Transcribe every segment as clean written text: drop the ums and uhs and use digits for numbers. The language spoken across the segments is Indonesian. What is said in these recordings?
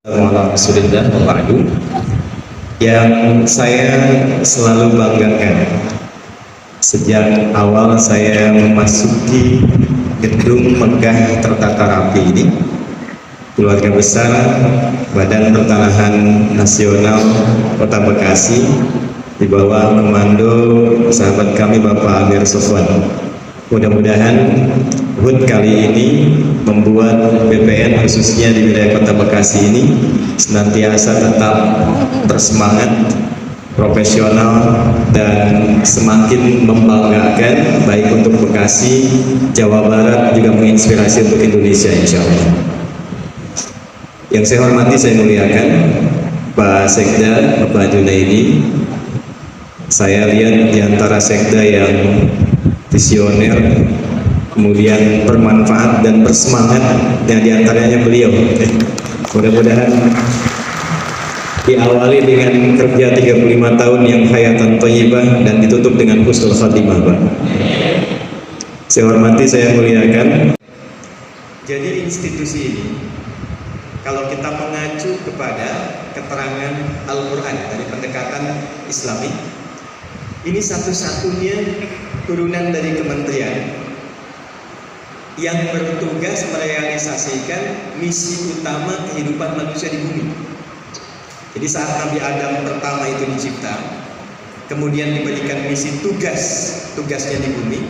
Rasulullah wa ba'du. Yang saya selalu banggakan sejak awal saya memasuki gedung megah tertata rapi ini, keluarga besar Badan Pertanahan Nasional Kota Bekasi di bawah komando sahabat kami Bapak Amir Sofwan. Mudah-mudahan HUT kali ini membuat BPN khususnya di wilayah Kota Bekasi ini senantiasa tetap bersemangat, profesional, dan semakin membanggakan baik untuk Bekasi, Jawa Barat, juga menginspirasi untuk Indonesia insya Allah. Yang saya hormati, saya muliakan Pak Sekda, Bapak Junaidi. Saya lihat di antara sekda yang visioner, kemudian bermanfaat dan bersemangat, yang diantaranya beliau. Mudah-mudahan diawali dengan kerja 35 tahun yang hayatan thayyibah dan ditutup dengan husnul khatimah, Pak. Saya hormati, saya muliakan. Jadi institusi ini, kalau kita mengacu kepada keterangan Al-Quran dari pendekatan Islami, ini satu-satunya turunan dari kementerian yang bertugas merealisasikan misi utama kehidupan manusia di bumi. Jadi saat Nabi Adam pertama itu dicipta, kemudian diberikan misi tugasnya di bumi,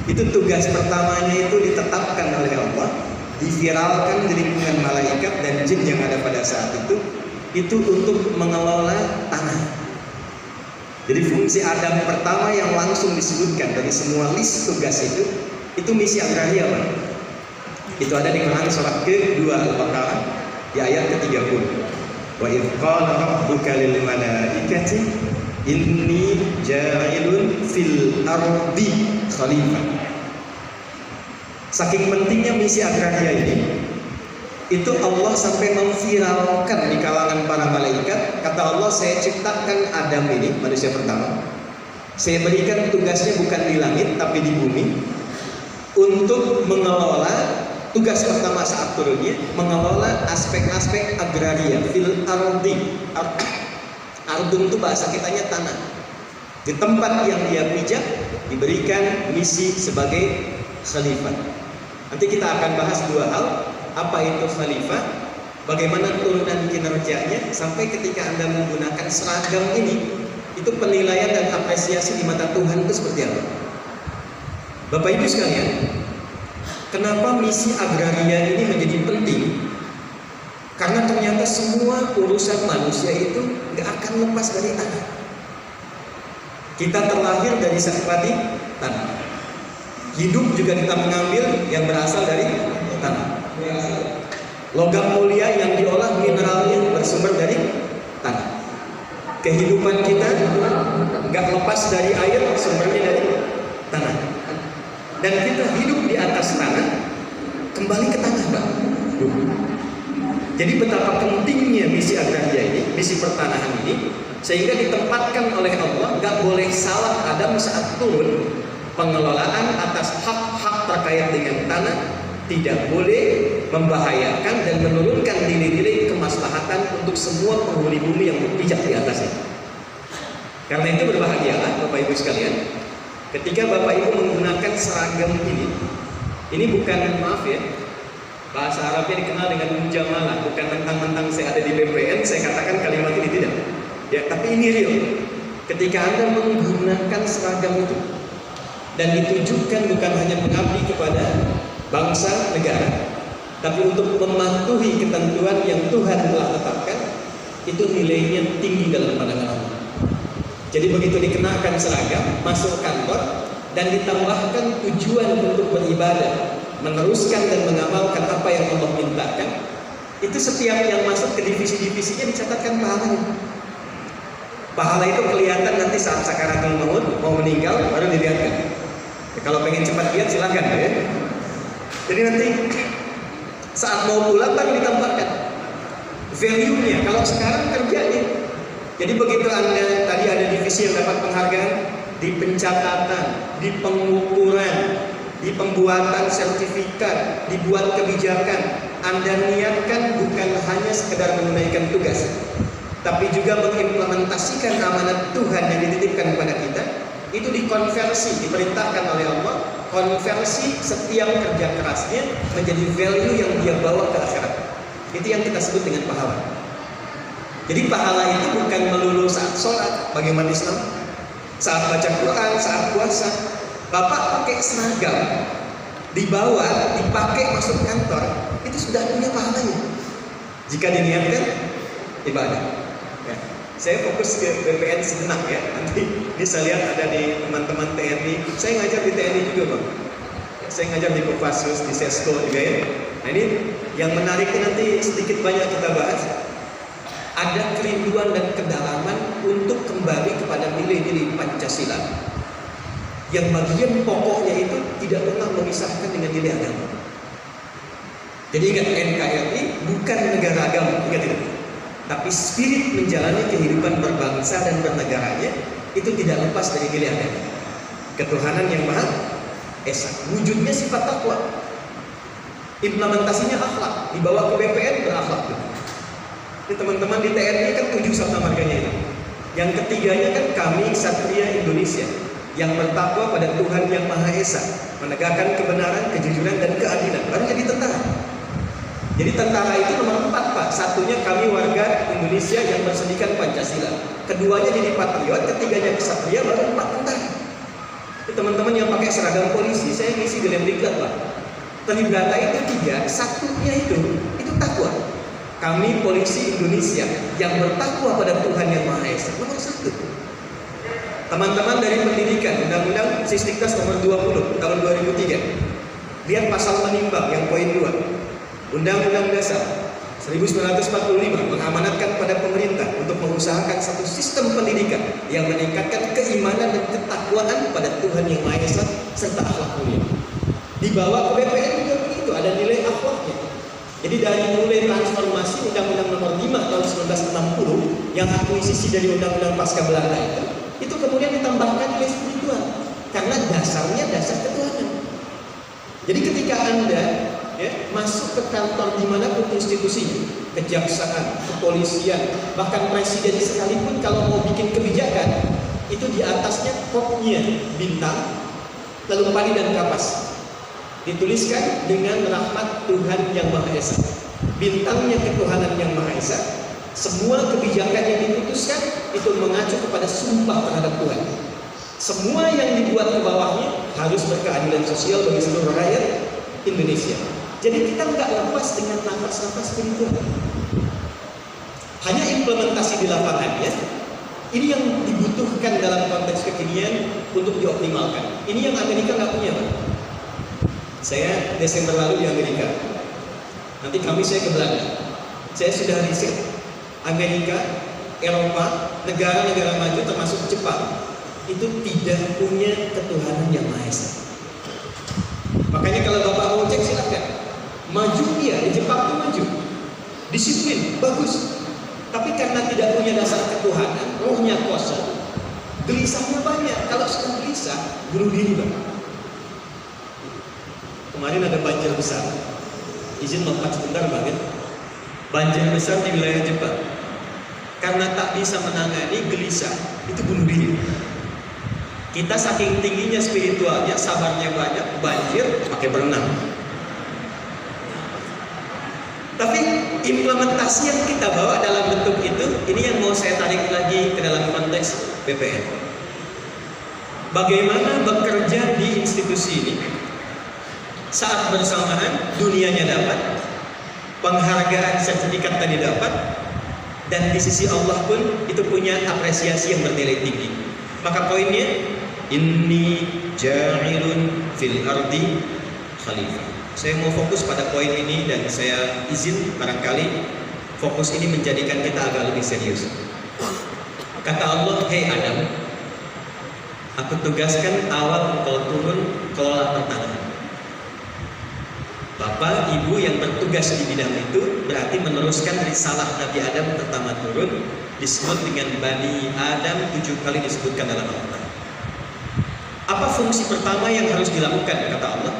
itu tugas pertamanya itu ditetapkan oleh Allah, diviralkan di lingkungan malaikat dan jin yang ada pada saat itu untuk mengelola tanah. Jadi fungsi Adam pertama yang langsung disebutkan dari semua list tugas itu misi agraria, Pak. Itu ada di Quran surat ke-2 Al-Baqarah di ayat ke-30. Wa idz qala rabbuka lil malaikati inni ja'ilun fil ardi khalifah. Saking pentingnya misi agraria ini, itu Allah sampai memviralkan di kalangan para malaikat. Kata Allah, saya ciptakan Adam ini, manusia pertama, saya berikan tugasnya bukan di langit tapi di bumi, untuk mengelola, tugas pertama saat turunnya mengelola aspek-aspek agraria fil ardi. Ardun itu bahasa kitanya tanah. Di tempat yang dia pijak diberikan misi sebagai khalifah. Nanti kita akan bahas dua hal. Apa itu khalifah, bagaimana turunan kinerjanya, sampai ketika Anda menggunakan seragam ini, itu penilaian dan apresiasi di mata Tuhan itu seperti apa. Bapak Ibu sekalian, kenapa misi agraria ini menjadi penting? Karena ternyata semua urusan manusia itu gak akan lepas dari tanah. Kita terlahir dari saripati tanah, hidup juga kita mengambil yang berasal dari tanah. Logam mulia yang diolah mineralnya bersumber dari tanah. Kehidupan kita nggak lepas dari air, sumbernya dari tanah. Dan kita hidup di atas tanah, kembali ke tanah, Pak. Jadi betapa pentingnya misi agraria ini, misi pertanahan ini, sehingga ditempatkan oleh Allah, nggak boleh salah Adam saat turun. Pengelolaan atas hak-hak terkait dengan tanah tidak boleh membahayakan dan menurunkan nilai-nilai kemaslahatan untuk semua penghuni bumi yang berpijak di atasnya. Karena itu berbahagialah Bapak Ibu sekalian, ketika Bapak Ibu menggunakan seragam ini bukan, maaf ya, bahasa Arabnya dikenal dengan mujamalah, bukan mentang-mentang saya ada di BPN saya katakan kalimat ini, tidak ya, tapi ini real. Ketika Anda menggunakan seragam itu dan ditujukan bukan hanya mengabdi kepada bangsa negara, tapi untuk mematuhi ketentuan yang Tuhan telah tetapkan, itu nilainya tinggi dalam pandangan Allah. Jadi begitu dikenakan seragam, masuk kantor, dan ditambahkan tujuan untuk beribadah, meneruskan dan mengamalkan apa yang Allah mintakan, itu setiap yang masuk ke divisi-divisinya dicatatkan pahalanya. Pahala itu kelihatan nanti saat sakaratul maut, mau meninggal, baru dilihatkan. Ya, kalau pengen cepat lihat silahkan ya. Jadi nanti saat mau pulang baru ditambahkan value-nya. Kalau sekarang kerjanya. Jadi begitu Anda tadi ada divisi yang dapat penghargaan di pencatatan, di pengukuran, di pembuatan sertifikat, dibuat kebijakan, Anda niatkan bukan hanya sekedar menunaikan tugas, tapi juga mengimplementasikan amanat Tuhan yang dititipkan kepada kita, itu dikonversi, diperintahkan oleh Allah, konversi setiap kerja kerasnya menjadi value yang dia bawa ke akhirat. Itu yang kita sebut dengan pahala. Jadi pahala itu bukan melulu saat sholat bagi umat Islam, saat baca Quran, saat puasa. Bapak pakai seragam, dibawa, dipakai masuk kantor, itu sudah punya pahalanya. Jika diniatkan ibadah. Ya. Saya fokus ke BPN sejenak ya. Nanti bisa lihat ada di teman-teman TNI. Saya ngajar di TNI juga Bang. Saya ngajar di Kopassus, di Sesko juga ya. Nah ini yang menariknya nanti sedikit banyak kita bahas. Ada kerinduan dan kedalaman untuk kembali kepada nilai-nilai Pancasila, yang bagian pokoknya itu tidak pernah memisahkan dengan nilai agama. Jadi ingat, NKRI bukan negara agama, ingat itu. Tapi spirit menjalani kehidupan berbangsa dan bernegaranya itu tidak lepas dari nilai agama. Ketuhanan yang Maha Esa, wujudnya sifat takwa, implementasinya akhlak, dibawa ke BPN berakhlak. Ini teman-teman di TNI kan 7 sabta marganya itu. Yang ketiganya kan kami Satria Indonesia, yang bertakwa pada Tuhan yang Maha Esa, menegakkan kebenaran, kejujuran, dan keadilan. Baru jadi tentara. Jadi tentara itu nomor 4 Pak. Satunya kami warga Indonesia yang bersendikan Pancasila. Keduanya jadi patriot, ketiganya kesatria, baru 4 tentara. Ini teman-teman yang pakai seragam polisi, saya ngisi di Lemdiklat Pak. Ternyata itu 3, satunya itu takwa. Kami polisi Indonesia yang bertakwa pada Tuhan yang Maha Esa, nomor 1. Teman-teman dari pendidikan, Undang-Undang Sisdiknas nomor 20 tahun 2003. Lihat pasal menimbang yang poin 2. Undang-Undang Dasar 1945 mengamanatkan pada pemerintah untuk mengusahakan satu sistem pendidikan yang meningkatkan keimanan dan ketakwaan pada Tuhan yang Maha Esa serta akhlak mulia. Dibawa ke BPN juga begitu, ada nilai akhlaknya. Jadi dari mulai transformasi Undang-Undang nomor 5 tahun 1960 yang akuisisi dari Undang-Undang Pasca Belanda itu kemudian ditambahkan nilai spiritual karena dasarnya dasar ketuhanan. Jadi ketika Anda masuk ke kantor dimanapun institusinya, kejaksaan, kepolisian, bahkan presiden sekalipun kalau mau bikin kebijakan, itu di atasnya kopnya bintang, lalu padi dan kapas. Dituliskan dengan rahmat Tuhan yang Maha Esa, bintangnya ketuhanan yang Maha Esa. Semua kebijakan yang diputuskan itu mengacu kepada sumpah terhadap Tuhan. Semua yang dibuat ke bawahnya harus berkeadilan sosial bagi seluruh rakyat Indonesia. Jadi kita nggak lepas dengan nafas-nafas spiritual. Hanya implementasi di lapangannya, ini yang dibutuhkan dalam konteks kekinian untuk dioptimalkan. Ini yang Amerika nggak punya Pak. Saya Desember lalu di Amerika. Nanti Kamis saya ke Belanda. Saya sudah riset Amerika, Eropa, negara-negara maju termasuk Jepang itu tidak punya ketuhanan yang Maha Esa. Makanya kalau Bapak mau cek silakan. Maju dia, di Jepang itu maju. Disiplin, bagus. Tapi karena tidak punya dasar ketuhanan, rohnya kosong, gelisahnya banyak. Kalau sudah gelisah, bunuh diri Pak. Kemarin ada banjir besar. Izin lompat sebentar banget. Banjir besar di wilayah Jepang. Karena tak bisa menangani gelisah, itu bunuh diri. Kita saking tingginya spiritualnya, sabarnya banyak, banjir pakai berenang. Tapi implementasi yang kita bawa dalam bentuk itu, ini yang mau saya tarik lagi ke dalam konteks BPN. Bagaimana bekerja di institusi ini? Saat bersamaan dunianya dapat, penghargaan sertifikat tadi dapat, dan di sisi Allah pun itu punya apresiasi yang bernilai tinggi. Maka poinnya, inni ja'ilun fil ardi khalifah. Saya mau fokus pada poin ini dan saya izin barangkali fokus ini menjadikan kita agak lebih serius. Kata Allah, hei Adam, aku tugaskan awal engkau turun kelola pertanahan. Bapak, ibu yang bertugas di bidang itu berarti meneruskan risalah Nabi Adam pertama turun, disebut dengan Bani Adam 7 kali disebutkan dalam Al-Quran. Apa fungsi pertama yang harus dilakukan kata Allah?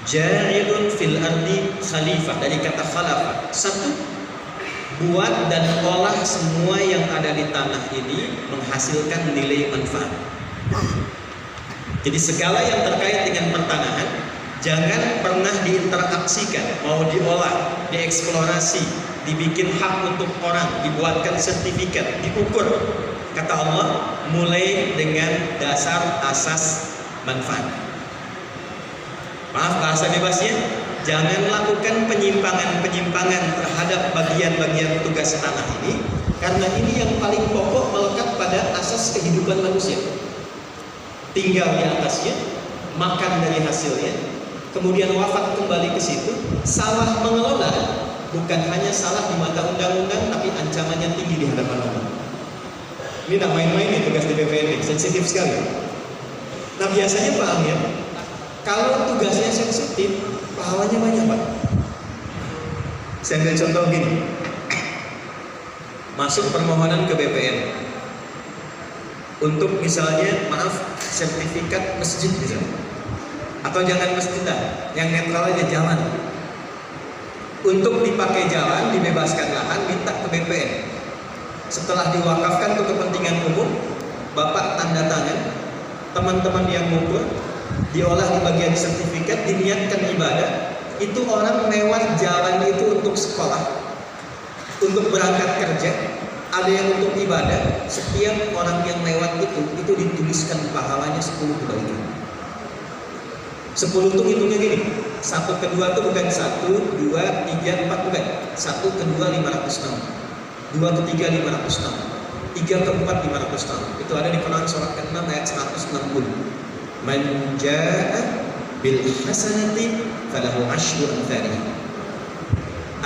Ja'ilun fil ardi khalifah, dari kata khalafah. Satu, buat dan olah semua yang ada di tanah ini menghasilkan nilai manfaat. Jadi segala yang terkait dengan pertanahan jangan pernah diinteraksikan, mau diolah, dieksplorasi, dibikin hak untuk orang, dibuatkan sertifikat, diukur. Kata Allah, mulai dengan dasar asas manfaat. Maaf bahasa bebasnya, jangan lakukan penyimpangan-penyimpangan terhadap bagian-bagian tugas tanah ini, karena ini yang paling pokok melekat pada asas kehidupan manusia. Tinggal di atasnya, makan dari hasilnya, kemudian wafat kembali ke situ. Salah mengelola bukan hanya salah di mata undang-undang, tapi ancamannya tinggi di hadapan Allah. Ini tak main-main nih tugas di BPN, sensitif sekali. Nah biasanya Pak Amir, kalau tugasnya sensitif, pahalanya banyak Pak. Saya ambil contoh gini, masuk permohonan ke BPN untuk misalnya, maaf, sertifikat masjid misalnya, atau jangan masjid lah, yang netral aja, jalan. Untuk dipakai jalan, dibebaskan lahan, minta ke BPN. Setelah diwakafkan untuk kepentingan umum, Bapak tanda tangan, teman-teman yang ngukur, diolah di bagian sertifikat, diniatkan ibadah. Itu orang lewat jalan itu untuk sekolah, untuk berangkat kerja, ada yang untuk ibadah. Setiap orang yang lewat itu dituliskan pahalanya 10 kebaikan. 10 itu hitungnya gini, 1 ke 2 itu bukan 1, 2, 3, 4, bukan 1 ke 2 500 tahun, 2 ke 3 500 tahun, 3 ke 4 500 tahun. Itu ada di Quran surat ke-6 ayat 160. Man jaa'a bil hasanati falahu asyru amthaliha.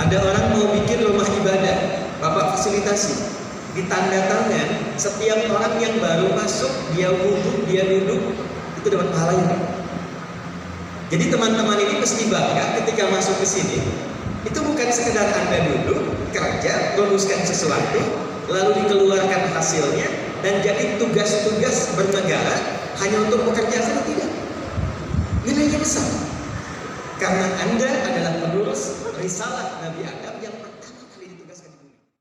Ada orang mau bikin rumah ibadah, Bapak fasilitasi, ditanda tangan. Setiap orang yang baru masuk, dia wudhu, dia duduk, itu dapat pahalanya. Jadi teman-teman ini mesti bangga ketika masuk ke sini. Itu bukan sekedar Anda duduk, kerja, luluskan sesuatu, lalu dikeluarkan hasilnya dan jadi tugas-tugas bernegara hanya untuk bekerja saja, tidak. Nilainya besar. Karena Anda adalah penerus risalah Nabi Adam.